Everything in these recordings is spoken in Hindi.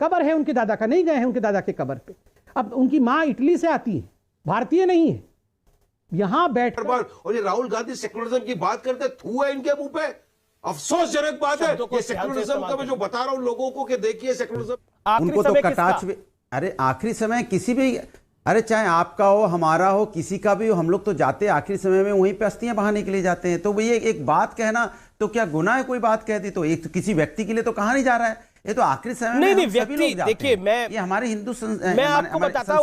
कब्र है उनके दादा का, नहीं गए हैं उनके दादा के कब्र पे। अब उनकी माँ इटली से आती है, भारतीय नहीं है, यहां बैठ। और ये राहुल गांधी सेकुलरिज्म की बात करते, थू है इनके मुंह पे। अफसोसजनक बात है ये सेकुलरिज्म का, मैं जो बता रहा हूं लोगों को कि देखिए सेकुलरिज्म उनको तो कटाक्ष भी, अरे आखिरी समय किसी भी, अरे चाहे आपका हो हमारा हो किसी का भी हो, हम लोग तो जाते आखिरी समय में वहीं पे अस्थियां बहाने के लिए जाते हैं। तो ये एक बात कहना तो क्या गुनाह है? कोई बात कह दी तो एक तो किसी व्यक्ति के लिए तो कहा नहीं जा रहा है, ये तो आखिरी समय में नहीं व्यक्ति, देखिए ये हमारे हिंदू मैं आपको बताता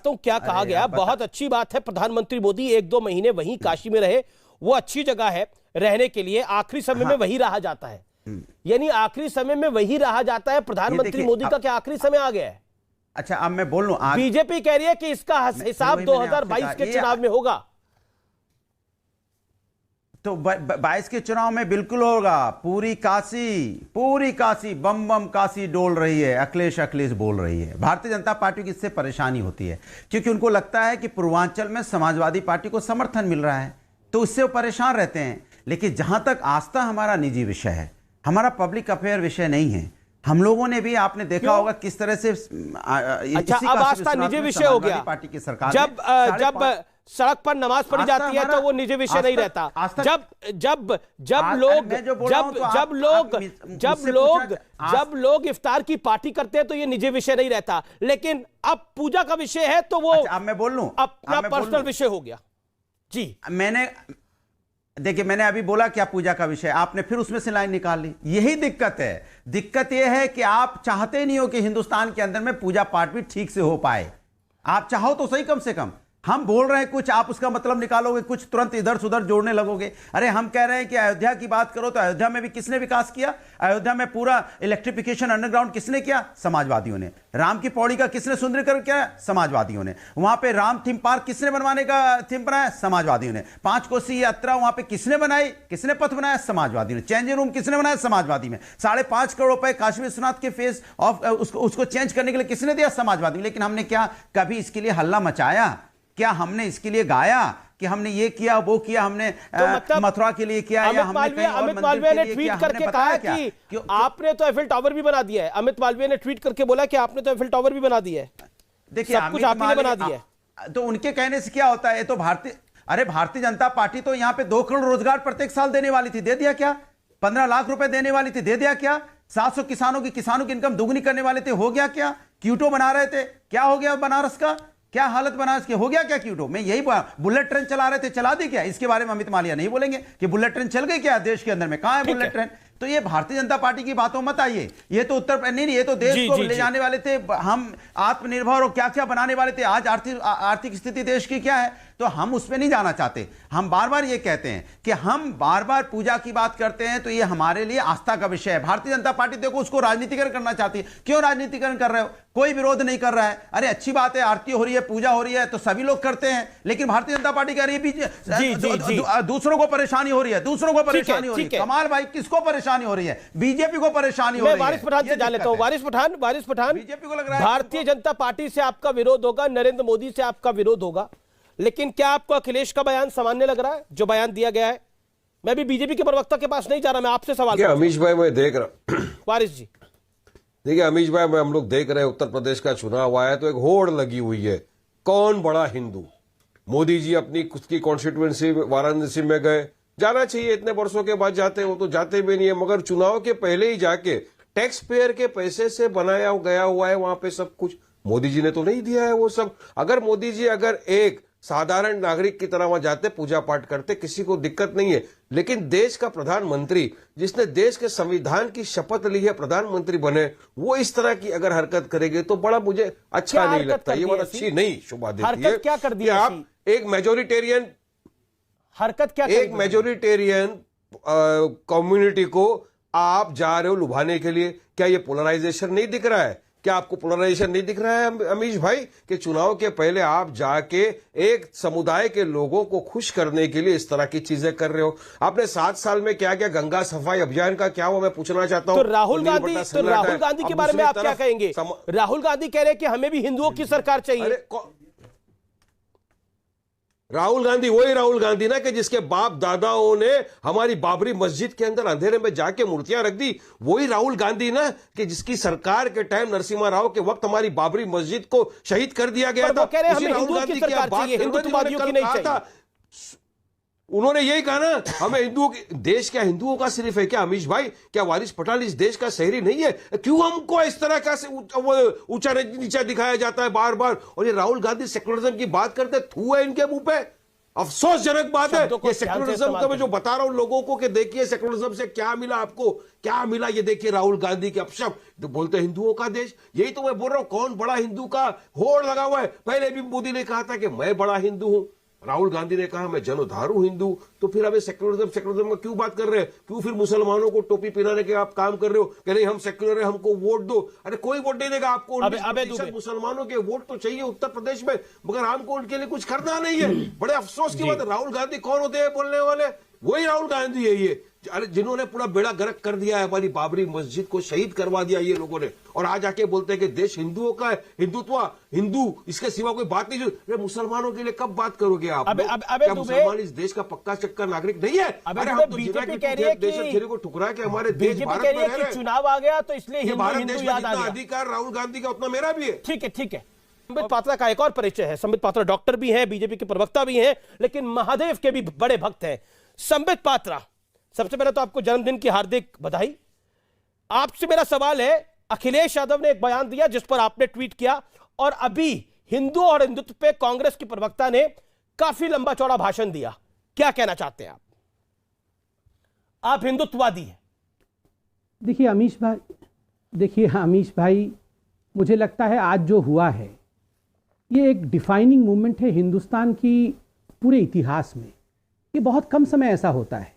हूं क्या कहा गया। बहुत अच्छी बात है, प्रधानमंत्री मोदी 1-2 महीने वहीं काशी में रहे, वो अच्छी जगह है रहने के लिए। आखिरी समय में वही रहा जाता है, यानी आखिरी समय में वही रहा जाता है। प्रधानमंत्री मोदी का क्या आखिरी समय आ गया है? अच्छा अब मैं बोल लूं, बीजेपी कह रही है कि इसका हिसाब 2022 के चुनाव में होगा। तो 22 के चुनाव में बिल्कुल होगा। पूरी काशी बम बम काशी डोल रही है, अखिलेश बोल रही है। भारतीय जनता पार्टी की इससे परेशानी होती है क्योंकि उनको लगता है कि पूर्वांचल में समाजवादी पार्टी को समर्थन मिल रहा है, तो उससे वो परेशान रहते हैं। लेकिन जहां तक आस्था हमारा निजी विषय है, हमारा पब्लिक अफेयर विषय नहीं है। हम लोगों ने भी आपने देखा होगा किस तरह से अच्छा अब आस्था निजी विषय हो गया। पार्टी की सरकार जब सड़क पर नमाज पढ़ी जाती है तो वो निजी विषय नहीं रहता। जब लोग इफ्तार की पार्टी करते हैं तो ये निजी विषय नहीं रहता। लेकिन अब पूजा का विषय है तो वो अब मैं बोल लूं, अपना पर्सनल विषय हो गया। जी मैंने अभी बोला क्या पूजा का विषय, आपने फिर उसमें से लाइन निकाल ली। यही दिक्कत है। दिक्कत यह है कि आप चाहते नहीं हो कि हिंदुस्तान के अंदर में पूजा पाठ भी ठीक से हो पाए। आप चाहो तो सही, कम से कम हम बोल रहे हैं कुछ, आप उसका मतलब निकालोगे कुछ, तुरंत इधर से उधर जोड़ने लगोगे। अरे हम कह रहे हैं कि अयोध्या की बात करो तो अयोध्या में भी किसने विकास किया? अयोध्या में पूरा इलेक्ट्रिफिकेशन अंडरग्राउंड किसने किया? समाजवादियों ने। राम की पौड़ी का किसने सुंदरीकरण किया? समाजवादियों ने। वहां पे राम थीम पार्क किसने बनवाने का थीम बनाया? समाजवादियों ने। 5 कोसी यात्रा वहां पे किसने बनाई? किसने पथ बनाया? समाजवादियों ने। चेंजिंग रूम किसने बनाया? समाजवादी में। 5.5 करोड़ रुपए काशी विश्वनाथ के फेस ऑफ उसको चेंज करने के लिए किसने दिया? समाजवादी। लेकिन हमने क्या कभी इसके लिए हल्ला मचाया? क्या हमने इसके लिए गाया कि हमने ये किया वो किया? हमने तो मथुरा के लिए किया या हमने अमित मालवीय ने ट्वीट करके कहा कि आपने तो एफिल टावर भी बना दिया है। अमित मालवीय ने ट्वीट करके बोला कि आपने तो एफिल टावर भी बना दिया है। देखिए सब कुछ आपने बना दिया है। तो उनके कहने से क्या होता है? ये तो भारतीय जनता पार्टी तो यहाँ पे 2 करोड़ रोजगार प्रत्येक साल देने वाली थी, दे दिया क्या? 15 लाख रुपए देने वाली थी, दे दिया क्या? 700 किसानों की इनकम दुगनी करने वाले थे, हो गया क्या? क्यूटो बना रहे थे, क्या हो गया बनारस का? क्या हालत बनारस की हो गया क्या? क्यूटो में यही बुलेट ट्रेन चला रहे थे, चला दी क्या? इसके बारे में अमित मालवीय नहीं बोलेंगे कि बुलेट ट्रेन चल गई क्या देश के अंदर में? कहां है बुलेट ट्रेन? तो ये भारतीय जनता पार्टी की बातों मत आइए। ये तो नहीं, ये तो देश को ले जाने वाले थे, हम आत्मनिर्भर और क्या क्या बनाने वाले थे। आज आर्थिक स्थिति देश की क्या है, तो हम उस पर नहीं जाना चाहते। हम बार बार ये कहते हैं कि हम बार बार पूजा की बात करते हैं तो ये हमारे लिए आस्था का विषय है। भारतीय जनता पार्टी देखो उसको राजनीतिकरण करना चाहती है। क्यों राजनीतिकरण कर रहे हो? कोई विरोध नहीं कर रहा है। अरे अच्छी बात है, आरती हो रही है, पूजा हो रही है तो सभी लोग करते हैं। लेकिन भारतीय जनता पार्टी कह रही है दूसरों को परेशानी हो रही है, दूसरों को परेशानी हो रही है। कमाल भाई, किसको परेशानी हो रही है? बीजेपी को परेशानी हो रही है। वारिस पठान से जान लेता हूं। वारिस पठान, बीजेपी को लग रहा है भारतीय जनता पार्टी से आपका विरोध होगा, नरेंद्र मोदी से आपका विरोध होगा, लेकिन क्या आपको अखिलेश का बयान सामान्य लग रहा है जो बयान दिया गया है? मैं भी बीजेपी के प्रवक्ता के पास नहीं जा रहा, मैं आपसे सवाल कर रहा हूं। अमीश भाई मैं देख रहा वारिस जी देखिए अमीश भाई, हम लोग देख रहे हैं उत्तर प्रदेश का चुनाव हुआ है तो एक होड़ लगी हुई है, कौन बड़ा हिंदू। मोदी जी अपनी खुद की कॉन्स्टिट्यूएंसी वाराणसी में गए, जाना चाहिए, इतने वर्षों के बाद जाते हैं, वो तो जाते भी नहीं है, मगर चुनाव के पहले ही जाके टैक्स पेयर के पैसे से बनाया गया हुआ है वहां पे सब कुछ। मोदी जी ने तो नहीं दिया है वो सब। अगर मोदी जी अगर एक साधारण नागरिक की तरह वहां जाते, पूजा पाठ करते, किसी को दिक्कत नहीं है। लेकिन देश का प्रधानमंत्री जिसने देश के संविधान की शपथ ली है, प्रधानमंत्री बने, वो इस तरह की अगर हरकत करेंगे तो बड़ा मुझे अच्छा नहीं लगता। ये बात अच्छी नहीं शोभा देती है। क्या कर दिया आप एक मेजोरिटेरियन हरकत क्या एक मेजोरिटेरियन कम्युनिटी को आप जा रहे हो लुभाने के लिए? क्या ये पोलराइजेशन नहीं दिख रहा है? क्या आपको पोलराइजेशन नहीं दिख रहा है अमीश भाई कि चुनाव के पहले आप जाके एक समुदाय के लोगों को खुश करने के लिए इस तरह की चीजें कर रहे हो? आपने 7 साल में क्या क्या गंगा सफाई अभियान का क्या हुआ, मैं पूछना चाहता हूं। तो राहुल गांधी के बारे में आप क्या कहेंगे? राहुल गांधी कह रहे हैं कि हमें भी हिंदुओं की सरकार चाहिए। राहुल गांधी वही राहुल गांधी ना कि जिसके बाप दादाओं ने हमारी बाबरी मस्जिद के अंदर अंधेरे में जाके मूर्तियां रख दी। वही राहुल गांधी ना कि जिसकी सरकार के टाइम नरसिम्हा राव के वक्त हमारी बाबरी मस्जिद को शहीद कर दिया गया था। उसी राहुल गांधी की आप बात हिंदुत्ववादियों की नहीं चाहिए। उन्होंने यही कहा ना, हमें हिंदुओं की, देश क्या हिंदुओं का सिर्फ है क्या अमीश भाई? क्या वारिस पठान इस देश का शहरी नहीं है? क्यों हमको इस तरह का ऊंचा नीचा दिखाया जाता है बार बार? और ये राहुल गांधी सेकुलरिज्म की बात करते, थू है इनके मुंह पे। अफसोसजनक बात है ये सेकुलरिज्म का मैं जो बता रहा हूं लोगों को कि देखिए सेकुलरिज्म से क्या मिला आपको, क्या मिला। ये देखिए राहुल गांधी के अपशब्द तो बोलते हिंदुओं का देश। यही तो मैं बोल रहा हूं, कौन बड़ा हिंदू का होड़ लगा हुआ है। पहले भी मोदी ने कहा था कि मैं बड़ा हिंदू हूं, राहुल गांधी ने कहा मैं जनोद्धारू हिंदू। तो फिर अब सेकुलरिज्म का क्यों बात कर रहे हैं? क्यों फिर मुसलमानों को टोपी पहनाने के आप काम कर रहे हो कि नहीं हम सेक्युलर है, हमको वोट दो? अरे कोई वोट नहीं देगा आपको। 19% मुसलमानों के वोट तो चाहिए उत्तर प्रदेश में, मगर हमको उनके लिए कुछ करना नहीं है। बड़े अफसोस की बात है। राहुल गांधी कौन होते हैं बोलने वाले? वही राहुल गांधी है ये, अरे जिन्होंने पूरा बेड़ा गर्क कर दिया है, हमारी बाबरी मस्जिद को शहीद करवा दिया ये लोगों ने। और आज आके बोलते हैं कि देश हिंदुओं का है, हिंदुत्व हिंदू, इसके सिवा कोई बात नहीं। जो मुसलमानों के लिए कब बात करोगे आप? क्या मुसलमान इस देश का पक्का चक्का नागरिक नहीं है? अरे हम तो बीजेपी कह रही है कि को ठुकरा के हमारे देश भारत में रह रहे हैं। चुनाव आ गया तो इसलिए भारत देश में जितना अधिकार राहुल गांधी का उतना मेरा भी है। ठीक है, ठीक है। संबित पात्रा का एक और परिचय है। संबित पात्रा डॉक्टर भी हैं, बीजेपी के प्रवक्ता भी हैं, लेकिन महादेव के भी बड़े भक्त हैं। संबित पात्रा, सबसे पहले तो आपको जन्मदिन की हार्दिक बधाई। आपसे मेरा सवाल है, अखिलेश यादव ने एक बयान दिया जिस पर आपने ट्वीट किया, और अभी हिंदू और हिंदुत्व पे कांग्रेस की प्रवक्ता ने काफी लंबा चौड़ा भाषण दिया। क्या कहना चाहते हैं आप? आप हिंदुत्ववादी हैं। देखिए अमीश भाई, मुझे लगता है आज जो हुआ है ये एक डिफाइनिंग मूवमेंट है हिंदुस्तान की पूरे इतिहास में। ये बहुत कम समय ऐसा होता है।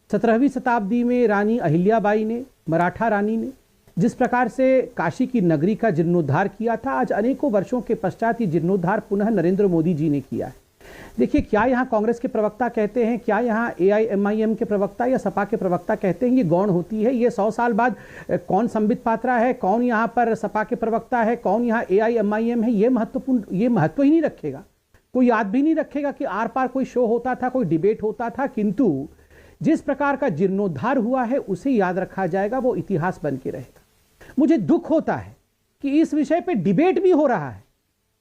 17वीं शताब्दी में रानी अहिल्याबाई ने, मराठा रानी ने, जिस प्रकार से काशी की नगरी का जीर्णोद्धार किया था, आज अनेकों वर्षों के पश्चात ये जीर्णोद्धार पुनः नरेंद्र मोदी जी ने किया है। देखिए, क्या यहाँ कांग्रेस के प्रवक्ता कहते हैं, क्या यहाँ AIMIM के प्रवक्ता या सपा के प्रवक्ता कहते हैं ये गौण होती है? ये 100 साल बाद कौन संबित पात्रा है, कौन यहाँ पर सपा के प्रवक्ता है, कौन यहाँ AIMIM है, ये महत्व ही नहीं रखेगा। कोई याद भी नहीं रखेगा कि आर पार कोई शो होता था, कोई डिबेट होता था। किंतु जिस प्रकार का जीर्णोद्धार हुआ है उसे याद रखा जाएगा, वो इतिहास बन के रहेगा। मुझे दुख होता है कि इस विषय पे डिबेट भी हो रहा है।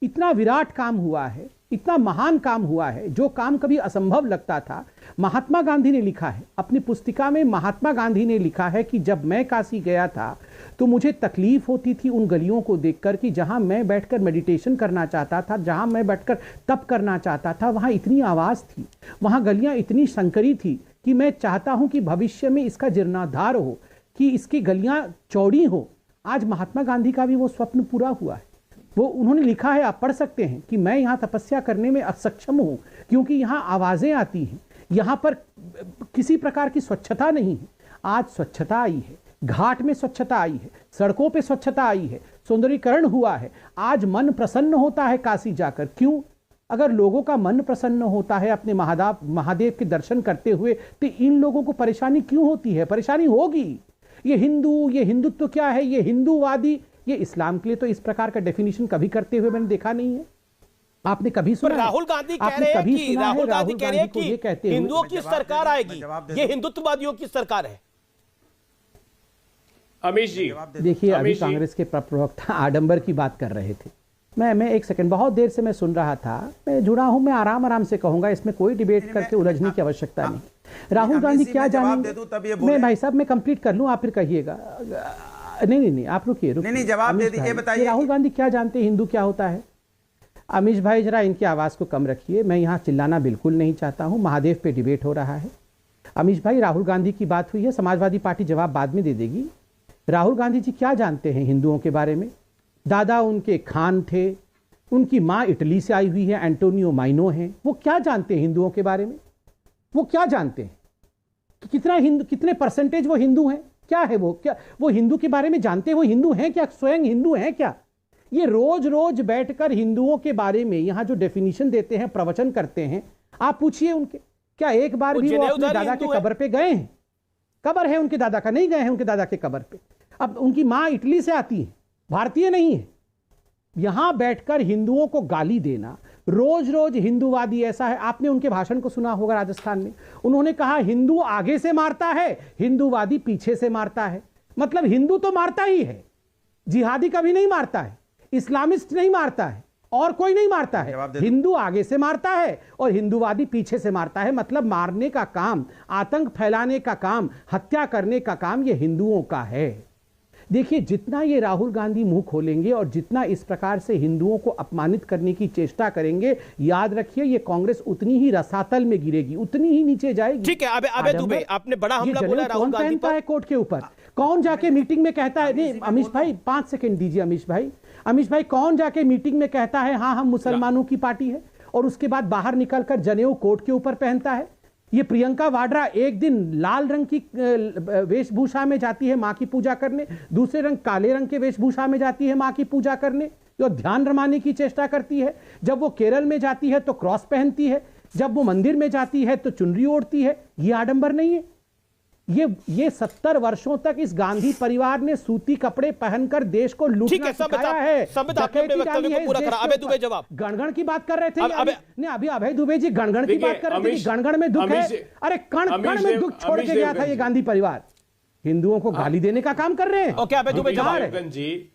इतना विराट काम हुआ है, इतना महान काम हुआ है, जो काम कभी असंभव लगता था। महात्मा गांधी ने लिखा है अपनी पुस्तिका में, महात्मा गांधी ने लिखा है कि जब मैं काशी गया था तो मुझे तकलीफ होती थी उन गलियों को देखकर कि जहां मैं बैठकर मेडिटेशन करना चाहता था, जहां मैं बैठकर तप करना चाहता था, वहां इतनी आवाज थी, वहां गलियां इतनी संकरी थी कि मैं चाहता हूं कि भविष्य में इसका जीर्णोद्धार हो, कि इसकी गलियां चौड़ी हो। आज महात्मा गांधी का भी वो स्वप्न पूरा हुआ है। वो उन्होंने लिखा है, आप पढ़ सकते हैं, कि मैं यहाँ तपस्या करने में असक्षम हूँ क्योंकि यहाँ आवाज़ें आती हैं, यहाँ पर किसी प्रकार की स्वच्छता नहीं है। आज स्वच्छता आई है, घाट में स्वच्छता आई है, सड़कों पे स्वच्छता आई है, सौंदर्यीकरण हुआ है। आज मन प्रसन्न होता है काशी जाकर। क्यों? अगर लोगों का मन प्रसन्न होता है अपने महादेव के दर्शन करते हुए, तो इन लोगों को परेशानी क्यों होती है? परेशानी होगी। ये हिंदू, ये हिंदुत्व क्या है, ये हिंदूवादी, ये इस्लाम के लिए तो इस प्रकार का डेफिनेशन कभी करते हुए मैंने देखा नहीं है। आपने कभी सुना? राहुल गांधी कह रहे हैं कि राहुल गांधी कह रहे हैं कि हिंदुओं की सरकार आएगी, ये हिंदुत्ववादियों की सरकार है। अमीश जी, देखिए, अभी कांग्रेस के प्रवक्ता आडंबर की बात कर रहे थे। मैं एक सेकंड, बहुत देर से मैं सुन रहा था, मैं जुड़ा हूं, मैं आराम से कहूंगा, इसमें कोई डिबेट करके उलझने की आवश्यकता नहीं। राहुल गांधी क्या जानेंगे? मैं भाई साहब मैं कंप्लीट कर लूं, आप फिर कहिएगा। नहीं, आप रुकिए। नहीं, जवाब दे दीजिए, बताइए। राहुल गांधी क्या जानते हैं हिंदू क्या होता है? अमीश भाई जरा इनकी आवाज को कम रखिए। मैं यहाँ चिल्लाना बिल्कुल नहीं चाहता हूँ। महादेव पे डिबेट हो रहा है। अमीश भाई, राहुल गांधी की बात हुई है, समाजवादी पार्टी जवाब बाद में दे देगी। राहुल गांधी जी क्या जानते हैं हिंदुओं के बारे में? दादा उनके खान थे, उनकी माँ इटली से आई हुई है, एंटोनियो माइनो हैं। वो क्या जानते हैं हिंदुओं के बारे में? वो क्या जानते हैं कि कितने परसेंटेज वो हिंदू हैं? क्या है वो? क्या वो हिंदू के बारे में जानते हैं? वो हिंदू हैं क्या? स्वयं हिंदू हैं क्या? ये रोज रोज बैठकर हिंदुओं के बारे में यहाँ जो डेफिनेशन देते हैं, प्रवचन करते हैं, आप पूछिए उनके, क्या एक बार भी वो अपने दादा के कब्र पे गए हैं? कब्र है उनके दादा का, नहीं गए हैं उनके दादा के कब्र पे। अब उनकी माँ इटली से आती है, भारतीय नहीं है। यहां बैठकर हिंदुओं को गाली देना, रोज रोज हिंदूवादी ऐसा है। आपने उनके भाषण को सुना होगा राजस्थान में, उन्होंने कहा हिंदू आगे से मारता है, हिंदूवादी पीछे से मारता है। मतलब हिंदू तो मारता ही है, जिहादी कभी नहीं मारता है, इस्लामिस्ट नहीं मारता है, और कोई नहीं मारता है। हिंदू आगे से मारता है और हिंदूवादी पीछे से मारता है। मतलब मारने का काम, आतंक फैलाने का काम, हत्या करने का काम ये हिंदुओं का है। देखिए, जितना ये राहुल गांधी मुंह खोलेंगे और जितना इस प्रकार से हिंदुओं को अपमानित करने की चेष्टा करेंगे, याद रखिए ये कांग्रेस उतनी ही रसातल में गिरेगी, उतनी ही नीचे जाएगी। ठीक है, अबे दुबे, आपने बड़ा हमला बोला राहुल गांधी पर। कोर्ट के ऊपर कौन जाके मीटिंग में कहता है, नहीं अमीश भाई 5 सेकंड दीजिए। अमीश भाई कौन जाके मीटिंग में कहता है हाँ हम मुसलमानों की पार्टी है, और उसके बाद बाहर निकलकर जनेऊ कोर्ट के ऊपर पहनता है? ये प्रियंका वाड्रा एक दिन लाल रंग की वेशभूषा में जाती है मां की पूजा करने, दूसरे रंग काले रंग के वेशभूषा में जाती है मां की पूजा करने, जो ध्यान रमाने की चेष्टा करती है। जब वो केरल में जाती है तो क्रॉस पहनती है, जब वो मंदिर में जाती है तो चुनरी ओढ़ती है। ये आडंबर नहीं है? ये 70 वर्षों तक इस गांधी परिवार ने सूती कपड़े पहनकर देश को लूटना सिखाया है। अबे दुबे जवाब। गणगण की बात कर रहे थे अभी अभय दुबे जी, गणगण की बात कर रहे थे। गणगण में दुख है, अरे कण कण में दुख छोड़ के गया था ये गांधी परिवार। हिंदुओं को गाली देने का काम कर रहे हैं। ओके, अबे दुबे जवाब।